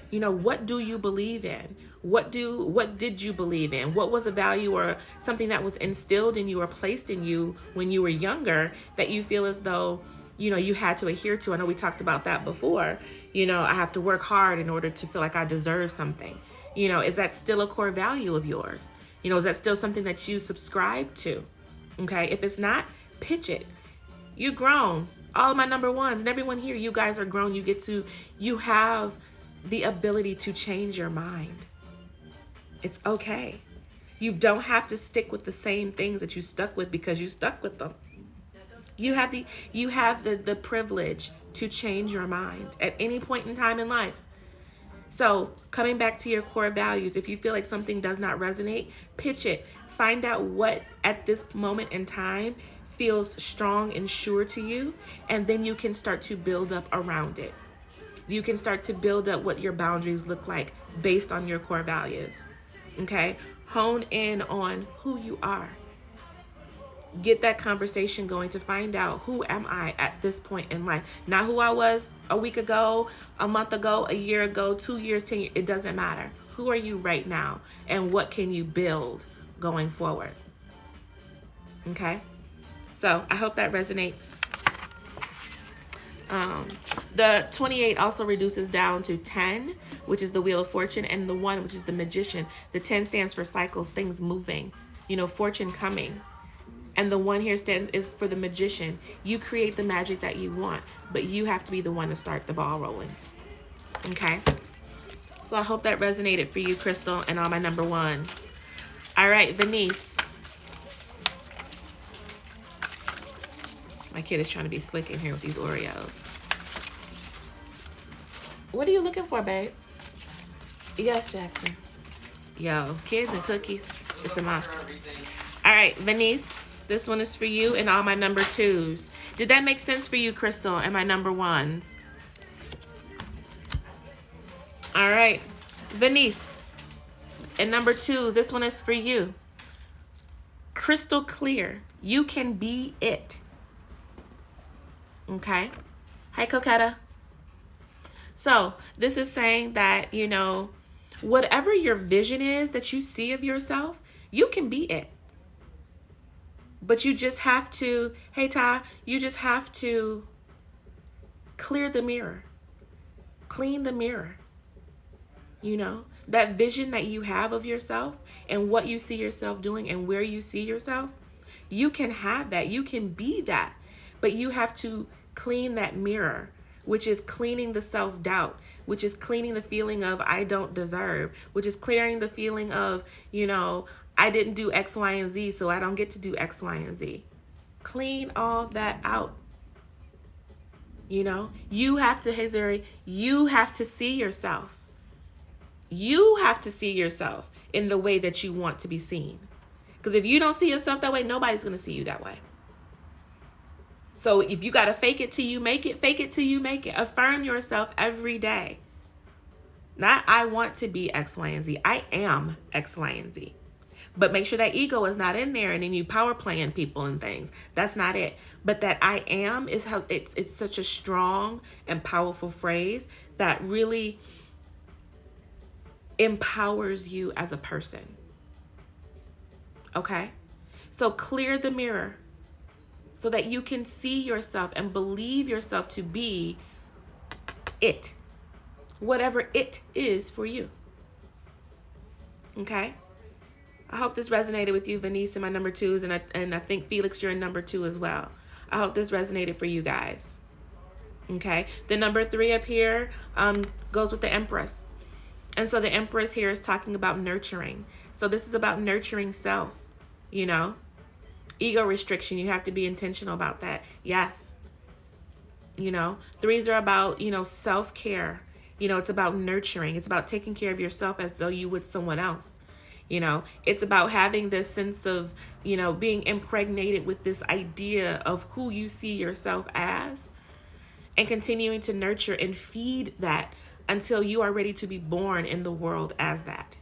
What do you believe in? What did you believe in? What was a value or something that was instilled in you or placed in you when you were younger that you feel as though, you had to adhere to? I know we talked about that before. I have to work hard in order to feel like I deserve something. Is that still a core value of yours? Is that still something that you subscribe to? Okay. If it's not, pitch it. You've grown. All of my number 1s and everyone here, you guys are grown. You have the ability to change your mind. It's okay. You don't have to stick with the same things that you stuck with because you stuck with them. You have the privilege to change your mind at any point in time in life. So coming back to your core values, if you feel like something does not resonate, pitch it. Find out what at this moment in time feels strong and sure to you, and then you can start to build up around it. You can start to build up what your boundaries look like based on your core values. Okay? Hone in on who you are. Get that conversation going to find out, who am I at this point in life? Not who I was a week ago, a month ago, a year ago, 2 years, 10 years. It doesn't matter. Who are you right now? And what can you build going forward? Okay? So I hope that resonates. The 28 also reduces down to 10, which is the Wheel of Fortune, and the 1, which is the Magician. The 10 stands for cycles, things moving, fortune coming. And the 1 here is for the Magician. You create the magic that you want, but you have to be the one to start the ball rolling. Okay? So I hope that resonated for you, Crystal, and all my number 1s. All right, Venice. My kid is trying to be slick in here with these Oreos. What are you looking for, babe? Yes, Jackson. Yo, kids and cookies. It's a must. All right, Venice, this one is for you and all my number 2s. Did that make sense for you, Crystal, and my number 1s? All right, Venice, and number 2s, this one is for you. Crystal clear. You can be it. Okay? Hi, Coquetta. So, this is saying that, you know, whatever your vision is that you see of yourself, you can be it. But you just have to, hey, Ty, you just have to clear the mirror. Clean the mirror. You know, that vision that you have of yourself and what you see yourself doing and where you see yourself, you can have that. You can be that. But you have to clean that mirror, which is cleaning the self-doubt, which is cleaning the feeling of I don't deserve, which is clearing the feeling of, you know, I didn't do X, Y, and Z, so I don't get to do X, Y, and Z. Clean all that out. You know, you have to, hey, Zuri, you have to see yourself. You have to see yourself in the way that you want to be seen. Because if you don't see yourself that way, nobody's going to see you that way. So if you got to fake it till you make it, fake it till you make it. Affirm yourself every day. Not I want to be X, Y, and Z. I am X, Y, and Z. But make sure that ego is not in there and then you power playing people and things. That's not it. But that I am is how it's such a strong and powerful phrase that really empowers you as a person. Okay? So clear the mirror so that you can see yourself and believe yourself to be it. Whatever it is for you. Okay? I hope this resonated with you, Venice, and my number 2s, and I think Felix, you're in number 2 as well. I hope this resonated for you guys. Okay? The number 3 up here goes with the Empress. And so the Empress here is talking about nurturing. So this is about nurturing self, you know. Ego restriction, you have to be intentional about that. Yes. You know, 3s are about, you know, self-care. You know, it's about nurturing. It's about taking care of yourself as though you would someone else. You know, it's about having this sense of, you know, being impregnated with this idea of who you see yourself as and continuing to nurture and feed that until you are ready to be born in the world as that.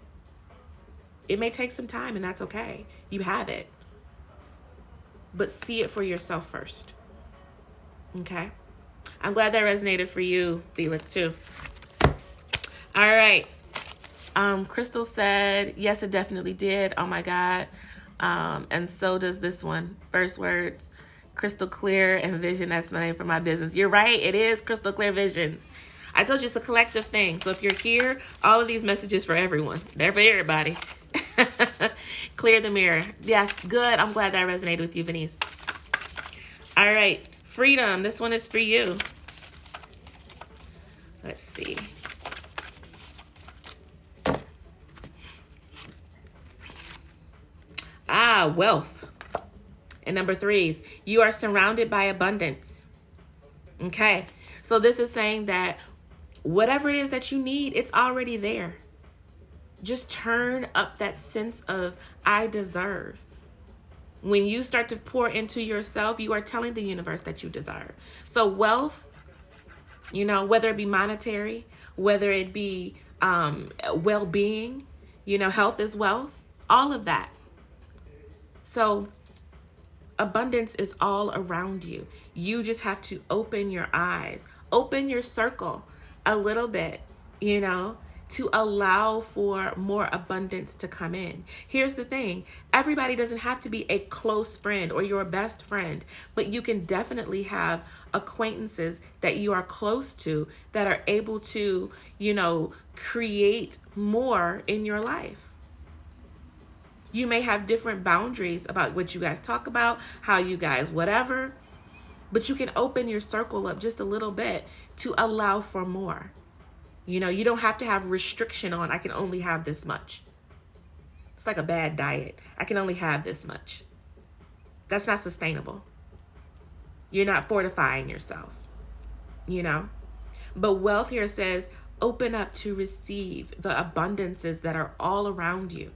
It may take some time and that's okay. You have it. But see it for yourself first. Okay? I'm glad that resonated for you, Felix, too. All right. Crystal said, yes, it definitely did. Oh my God. And so does this one. First words, Crystal Clear and Vision. That's my name for my business. You're right. It is Crystal Clear Visions. I told you it's a collective thing. So if you're here, all of these messages for everyone. They're for everybody. Clear the mirror. Yes, good. I'm glad that resonated with you, Venice. All right. Freedom. This one is for you. Let's see. Wealth. And number 3s, you are surrounded by abundance. Okay. So this is saying that whatever it is that you need, it's already there. Just turn up that sense of I deserve. When you start to pour into yourself, you are telling the universe that you deserve. So wealth, you know, whether it be monetary, whether it be well-being, you know, health is wealth, all of that. So abundance is all around you. You just have to open your eyes, open your circle a little bit, you know, to allow for more abundance to come in. Here's the thing. Everybody doesn't have to be a close friend or your best friend, but you can definitely have acquaintances that you are close to that are able to, you know, create more in your life. You may have different boundaries about what you guys talk about, how you guys, whatever, but you can open your circle up just a little bit to allow for more. You know, you don't have to have restriction on, I can only have this much. It's like a bad diet. I can only have this much. That's not sustainable. You're not fortifying yourself, you know? But wealth here says open up to receive the abundances that are all around you,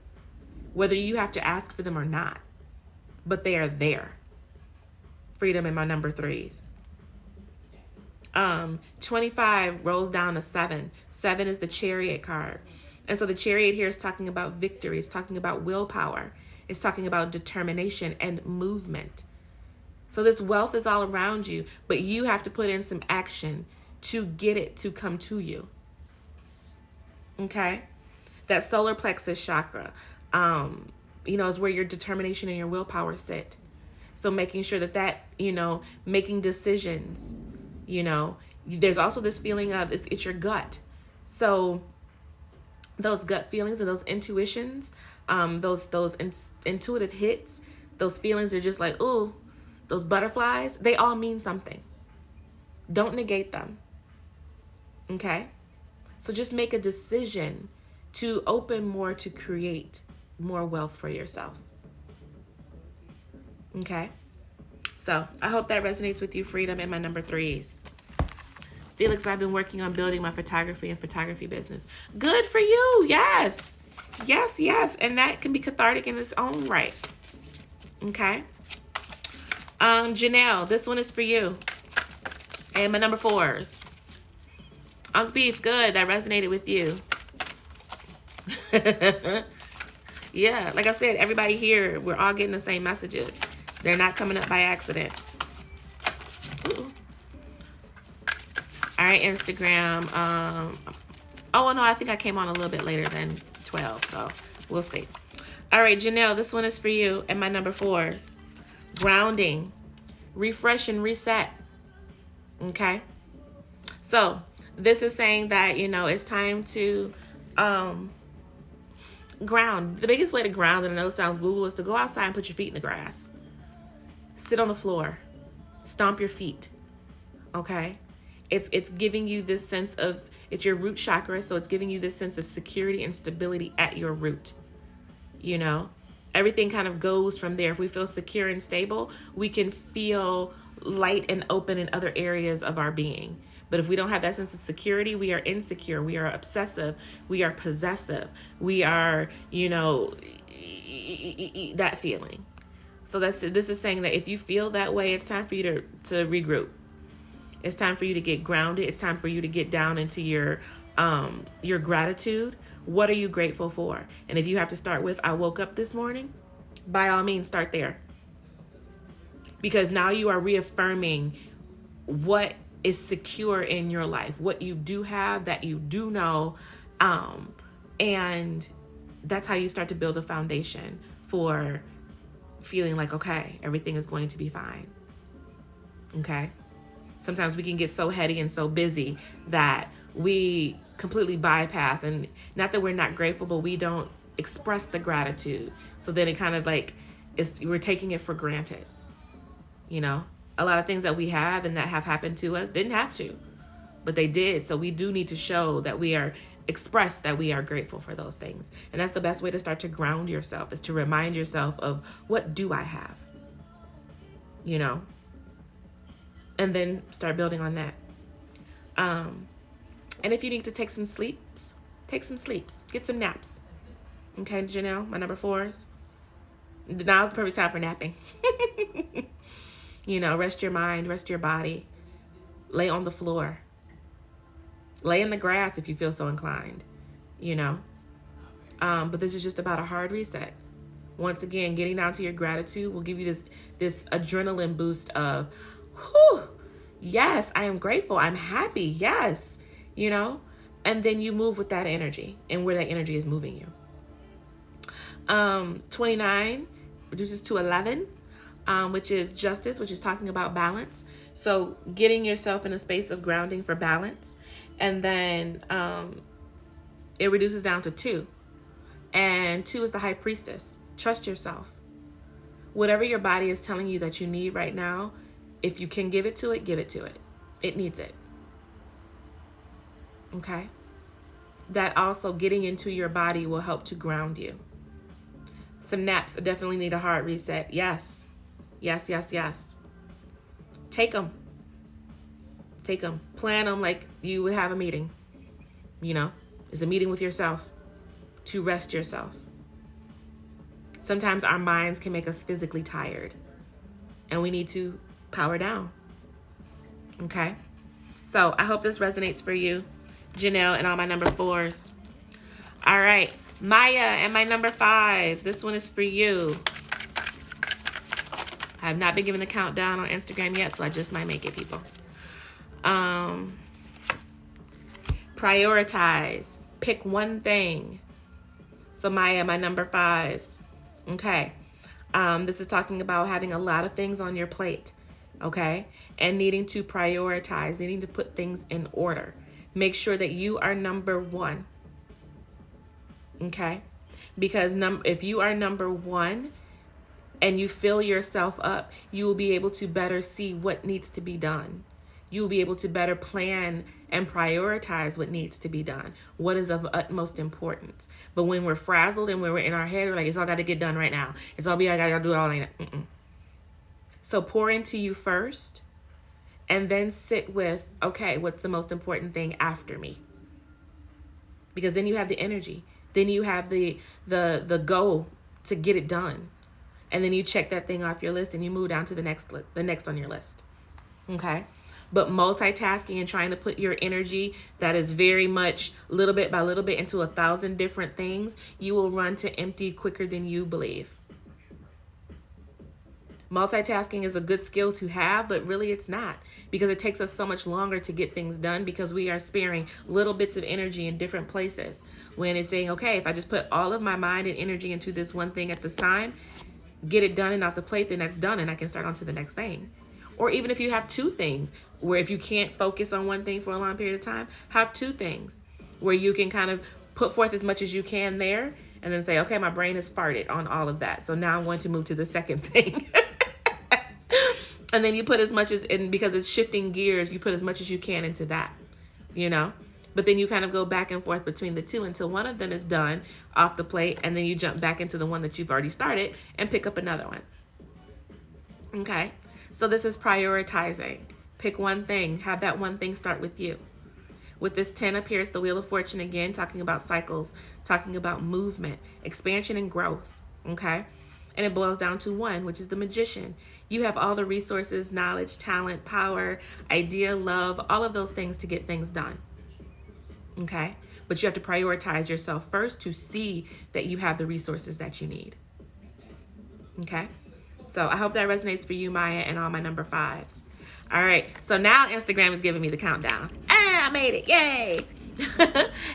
whether you have to ask for them or not, but they are there. Freedom in my number threes. 25 rolls down to 7. 7 is the Chariot card. And so the Chariot here is talking about victory. It's talking about willpower. It's talking about determination and movement. So this wealth is all around you, but you have to put in some action to get it to come to you. Okay? That solar plexus chakra, is where your determination and your willpower sit. So making sure that, making decisions, there's also this feeling of it's your gut. So those gut feelings and those intuitions, those intuitive hits, those feelings are just like, ooh, those butterflies, they all mean something. Don't negate them. Okay? So just make a decision to open more, to create more wealth for yourself. Okay? So I hope that resonates with you, Freedom, and my number threes. Felix, I've been working on building my photography and photography business. Good for you. Yes. Yes, yes. And that can be cathartic in its own right. Okay? Janelle, this one is for you. And my number fours. Beef, good. That resonated with you. Yeah, like I said, everybody here, we're all getting the same messages. They're not coming up by accident. Ooh. All right, Instagram. Oh, no, I think I came on a little bit later than 12, so we'll see. All right, Janelle, this one is for you and my number fours. Grounding, refresh and reset. Okay? So this is saying that, it's time to ground. The biggest way to ground, and I know it sounds Google, is to go outside and put your feet in the grass. Sit on the floor. Stomp your feet. Okay? It's giving you this sense of, it's your root chakra, so it's giving you this sense of security and stability at your root. Everything kind of goes from there. If we feel secure and stable, we can feel light and open in other areas of our being. But if we don't have that sense of security, we are insecure, we are obsessive, we are possessive, we are, that feeling. So this is saying that if you feel that way, it's time for you to regroup. It's time for you to get grounded. It's time for you to get down into your gratitude. What are you grateful for? And if you have to start with, I woke up this morning, by all means, start there. Because now you are reaffirming what is secure in your life, what you do have, that you do know. And that's how you start to build a foundation for feeling like, okay, everything is going to be fine. Okay? Sometimes we can get so heady and so busy that we completely bypass, and not that we're not grateful, but we don't express the gratitude. So then it kind of like, we're taking it for granted. A lot of things that we have and that have happened to us didn't have to, but they did. So we do need to show that we are express that we are grateful for those things. And that's the best way to start to ground yourself, is to remind yourself of, what do I have? And then start building on that. And if you need to take some sleeps, get some naps. Okay, Janelle, my number fours. Now's the perfect time for napping. Rest your mind, rest your body. Lay on the floor. Lay in the grass if you feel so inclined, But this is just about a hard reset. Once again, getting down to your gratitude will give you this adrenaline boost of, whew, yes, I am grateful. I'm happy. Yes, and then you move with that energy and where that energy is moving you. 29 reduces to 11. Which is justice, which is talking about balance. So getting yourself in a space of grounding for balance. And then it reduces down to 2. And 2 is the high priestess. Trust yourself. Whatever your body is telling you that you need right now, if you can give it to it, give it to it. It needs it. Okay? That also, getting into your body will help to ground you. Some naps definitely need a hard reset. Yes. Yes, yes, yes. Take them. Take them. Plan them like you would have a meeting. You know, it's a meeting with yourself to rest yourself. Sometimes our minds can make us physically tired, and we need to power down. Okay? So I hope this resonates for you, Janelle, and all my number 4s. All right, Maya and my number 5s. This one is for you. I have not been given the countdown on Instagram yet, so I just might make it, people. Prioritize. Pick one thing. So Maya, my number 5s. Okay. This is talking about having a lot of things on your plate. Okay. And needing to prioritize, needing to put things in order. Make sure that you are number 1. Okay. Because if you are number 1 and you fill yourself up, you will be able to better see what needs to be done. You will be able to better plan and prioritize what needs to be done, what is of utmost importance. But when we're frazzled and when we're in our head, we're like, it's all got to get done right now. It's all I got to do it all right now. So pour into you first, and then sit with, okay, what's the most important thing after me? Because then you have the energy. Then you have the goal to get it done. And then you check that thing off your list and you move down to the next on your list. Okay? But multitasking and trying to put your energy that is very much little bit by little bit into 1,000 different things, you will run to empty quicker than you believe. Multitasking is a good skill to have, but really it's not, because it takes us so much longer to get things done because we are sparing little bits of energy in different places. When it's saying, okay, if I just put all of my mind and energy into this one thing at this time, get it done and off the plate, then that's done and I can start on to the next thing. Or even if you have 2 things, where if you can't focus on one thing for a long period of time, have 2 things where you can kind of put forth as much as you can there and then say, okay, my brain has farted on all of that. So now I'm going to move to the second thing. And then you put as much as, and because it's shifting gears, you put as much as you can into that, you know? But then you kind of go back and forth between the 2 until one of them is done off the plate. And then you jump back into the one that you've already started and pick up another one. Okay. So this is prioritizing. Pick one thing. Have that one thing start with you. With this 10 up here, it's the Wheel of Fortune again, talking about cycles, talking about movement, expansion, and growth. Okay? And it boils down to 1, which is the Magician. You have all the resources, knowledge, talent, power, idea, love, all of those things to get things done. Okay? But you have to prioritize yourself first to see that you have the resources that you need. Okay? So I hope that resonates for you, Maya, and all my number 5s. All right. So now Instagram is giving me the countdown. I made it. Yay.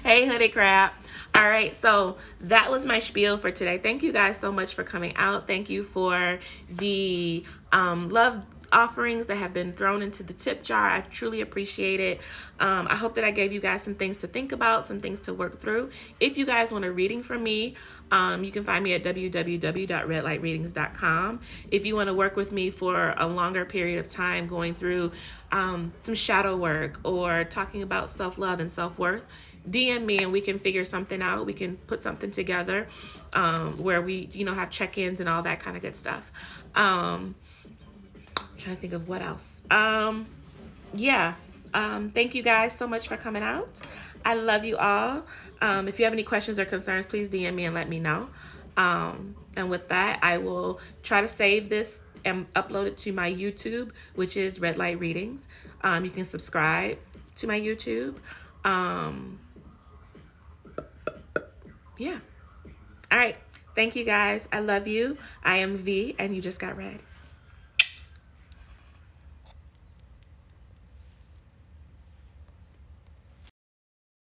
Hey, hoodie crap. All right. So that was my spiel for today. Thank you guys so much for coming out. Thank you for the love offerings that have been thrown into the tip jar. I truly appreciate it. I hope that I gave you guys some things to think about, some things to work through. If you guys want a reading from me, you can find me at www.redlightreadings.com. If you want to work with me for a longer period of time going through some shadow work or talking about self-love and self-worth, DM me and we can figure something out. We can put something together where we, have check-ins and all that kind of good stuff. I'm trying to think of what else. Thank you guys so much for coming out. I love you all. If you have any questions or concerns, please DM me and let me know. And with that, I will try to save this and upload it to my YouTube, which is Red Light Readings. You can subscribe to my YouTube. All right. Thank you guys. I love you. I am V, and you just got read.